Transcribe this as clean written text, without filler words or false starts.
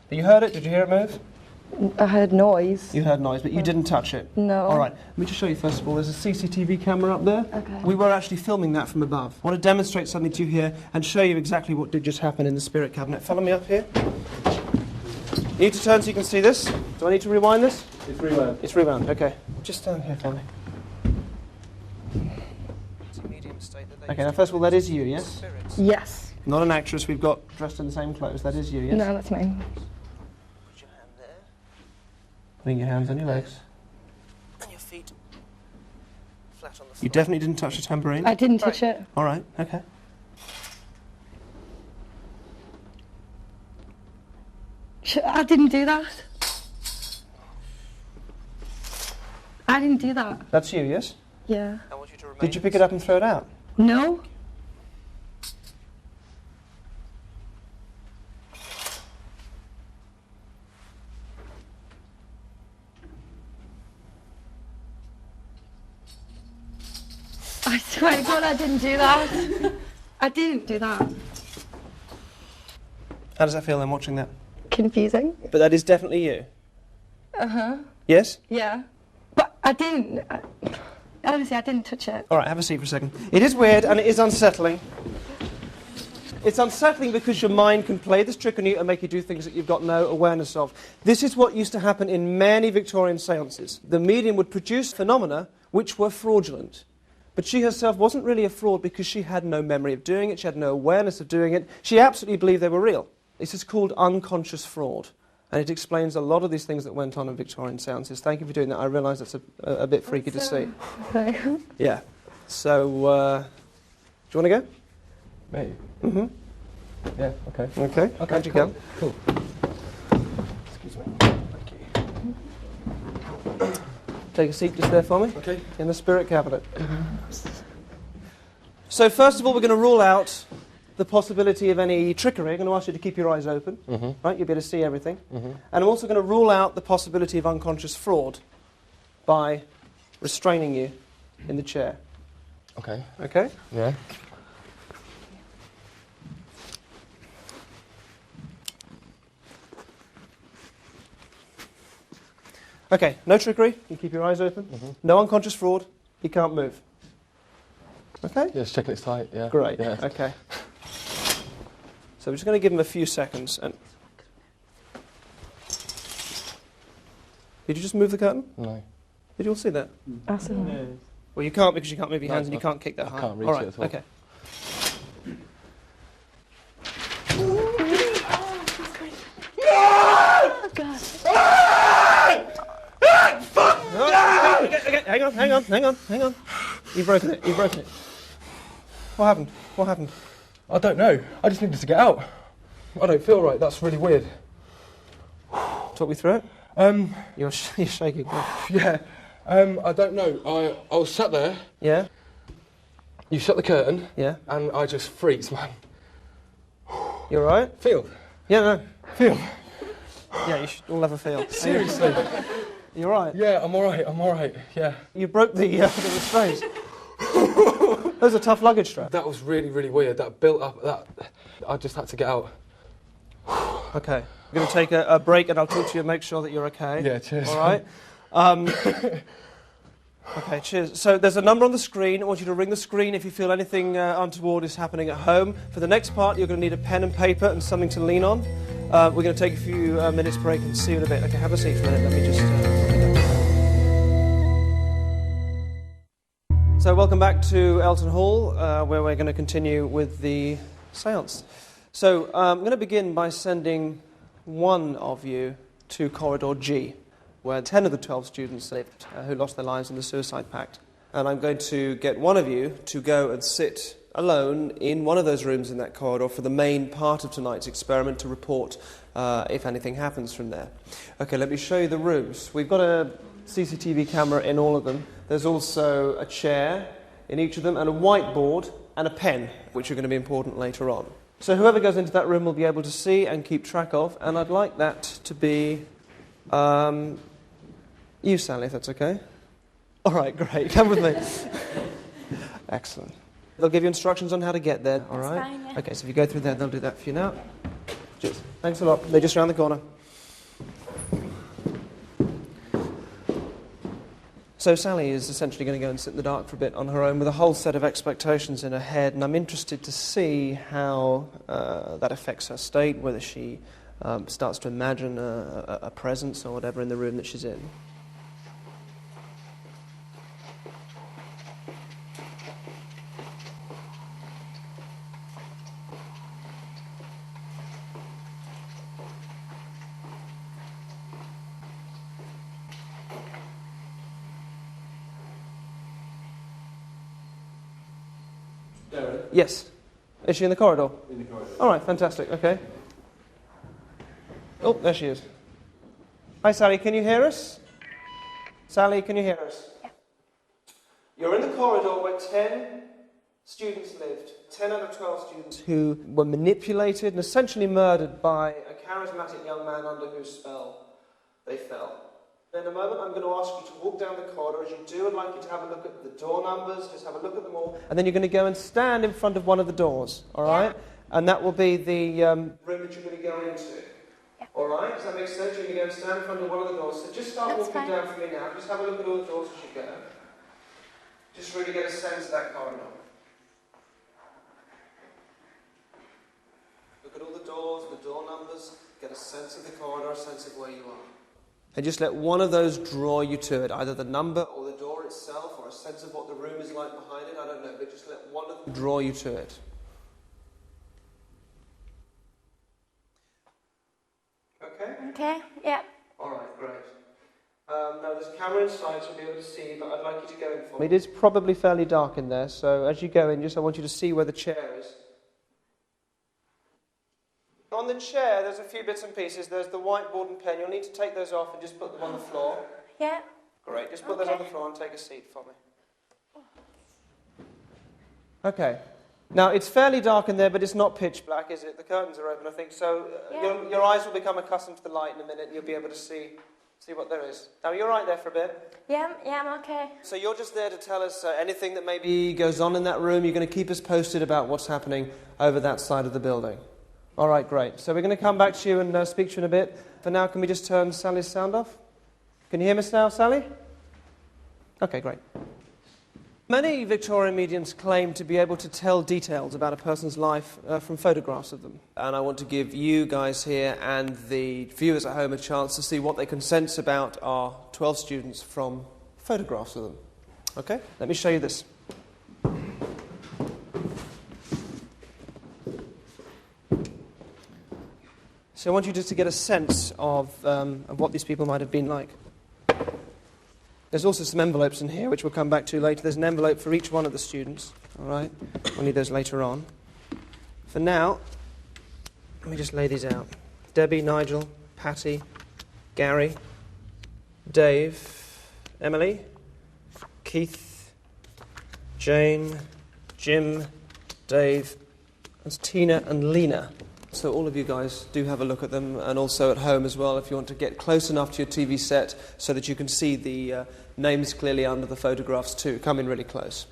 You heard it? Did you hear it move? I heard noise. You heard noise, but you didn't touch it? No. All right, let me just show you first of all, there's a CCTV camera up there. Okay. We were actually filming that from above. I want to demonstrate something to you here and show you exactly what did just happen in the spirit cabinet. Follow me up here. You need to turn so you can see this. Do I need to rewind this? It's rewound. It's rewound, okay. Just stand here for me. It's a medium state that they okay, now first of all, that is you, yes? Yes. Not an actress we've got dressed in the same clothes. That is you, yes? No, that's me. Put your hand there. Putting your hands on your legs. And your feet flat on the floor. You definitely didn't touch the tambourine? I didn't touch it. All right, okay. I didn't do that. I didn't do that. That's you, yes? Yeah. I want you to remain. Did you pick it up and throw it out? No. I swear to God, I didn't do that. I didn't do that. How does that feel then, watching that? Confusing. But that is definitely you? Uh-huh. Yes? Yeah. But I didn't. Honestly, I didn't touch it. All right, have a seat for a second. It is weird and it is unsettling. It's unsettling because your mind can play this trick on you and make you do things that you've got no awareness of. This is what used to happen in many Victorian seances. The medium would produce phenomena which were fraudulent. But she herself wasn't really a fraud because she had no memory of doing it, she had no awareness of doing it. She absolutely believed they were real. This is called unconscious fraud. And it explains a lot of these things that went on in Victorian seances. Thank you for doing that. I realise that's a bit freaky to see. Okay. Yeah. So, do you want to go? Me? Mm-hmm. Yeah, okay. Okay. Okay, How'd you cool. go? Cool. Excuse me. Thank you. Take a seat just there for me. Okay. In the spirit cabinet. So first of all, we're going to rule out the possibility of any trickery. I'm going to ask you to keep your eyes open. Right? You'll be able to see everything. And I'm also going to rule out the possibility of unconscious fraud by restraining you in the chair. Okay. Okay? Yeah. Okay, no trickery. You keep your eyes open. No unconscious fraud. He can't move. Okay? Yeah, just checking it's tight, yeah. Great. Yeah. Okay. So we're just going to give him a few seconds. And did you just move the curtain? No. Did you all see that? Awesome. Well, you can't because you can't move your hands and you I can't kick that high. I can't reach all right. it at all. Okay. Oh, God. Okay, hang on. You've broken it. What happened? I don't know. I just needed to get out. I don't feel right. That's really weird. Talk me through it. You're shaking. Yeah. I don't know. I was sat there. Yeah? You shut the curtain. Yeah? And I just freaked, man. You all right? Feel. Yeah, no. Feel. Yeah, you should all have a feel. Seriously. You all right? Yeah, I'm all right. Yeah. You broke the restraints. That was a tough luggage strap. That was really, really weird. That built up. I just had to get out. Okay. We're going to take a break and I'll talk to you and make sure that you're okay. Yeah, cheers. All right? Okay, cheers. So there's a number on the screen. I want you to ring the screen if you feel anything untoward is happening at home. For the next part, you're going to need a pen and paper and something to lean on. We're going to take a few minutes break and see you in a bit. Okay, have a seat for a minute. Let me just... So welcome back to Elton Hall, where we're going to continue with the séance. So I'm going to begin by sending one of you to Corridor G, where 10 of the 12 students lived who lost their lives in the suicide pact. And I'm going to get one of you to go and sit alone in one of those rooms in that corridor for the main part of tonight's experiment to report if anything happens from there. Okay, let me show you the rooms. We've got a CCTV camera in all of them. There's also a chair in each of them and a whiteboard and a pen, which are going to be important later on. So whoever goes into that room will be able to see and keep track of, and I'd like that to be you, Sally, if that's okay. All right, great. Come with me. Excellent. They'll give you instructions on how to get there, all right? That's fine, yeah. Okay, so if you go through there, they'll do that for you now. Cheers. Thanks a lot. They're just around the corner. So Sally is essentially going to go and sit in the dark for a bit on her own with a whole set of expectations in her head, and I'm interested to see how that affects her state, whether she starts to imagine a presence or whatever in the room that she's in. Derren? Yes. Is she in the corridor? In the corridor. All right, fantastic, okay. Oh, there she is. Hi, Sally, can you hear us? Sally, can you hear us? Yeah. You're in the corridor where 10 students lived, 10 out of 12 students who were manipulated and essentially murdered by a charismatic young man under whose spell they fell. In a moment, I'm going to ask you to walk down the corridor. As you do, I'd like you to have a look at the door numbers, just have a look at them all, and then you're going to go and stand in front of one of the doors, all right? Yeah. And that will be the room that you're going to go into. Yeah. All right? Does that make sense? You're going to go and stand in front of one of the doors. So just start walking down for me now. Just have a look at all the doors as you go. Just really get a sense of that corridor. Look at all the doors, the door numbers, get a sense of the corridor, a sense of where you are. And just let one of those draw you to it, either the number or the door itself, or a sense of what the room is like behind it, I don't know, but just let one of them draw you to it. Okay? Okay, yeah. All right, great. Now there's a camera inside, so I'll be able to see, but I'd like you to go in for me. It is probably fairly dark in there, so as you go in, I want you to see where the chair is. On the chair, there's a few bits and pieces. There's the whiteboard and pen. You'll need to take those off and just put them on the floor. Yeah. Great. Just put those on the floor and take a seat for me. Okay. Now, it's fairly dark in there, but it's not pitch black, is it? The curtains are open, I think. So your eyes will become accustomed to the light in a minute, and you'll be able to see what there is. Now, you're right there for a bit. Yeah, I'm okay. So you're just there to tell us anything that maybe goes on in that room. You're going to keep us posted about what's happening over that side of the building. All right, great. So we're going to come back to you and speak to you in a bit. For now, can we just turn Sally's sound off? Can you hear us now, Sally? Okay, great. Many Victorian mediums claim to be able to tell details about a person's life from photographs of them. And I want to give you guys here and the viewers at home a chance to see what they can sense about our 12 students from photographs of them. Okay? Let me show you this. So I want you just to get a sense of what these people might have been like. There's also some envelopes in here, which we'll come back to later. There's an envelope for each one of the students, all right? We'll need those later on. For now, let me just lay these out. Debbie, Nigel, Patty, Gary, Dave, Emily, Keith, Jane, Jim, Dave, and Tina and Lena. So all of you guys do have a look at them, and also at home as well if you want to get close enough to your TV set so that you can see the names clearly under the photographs too. Come in really close.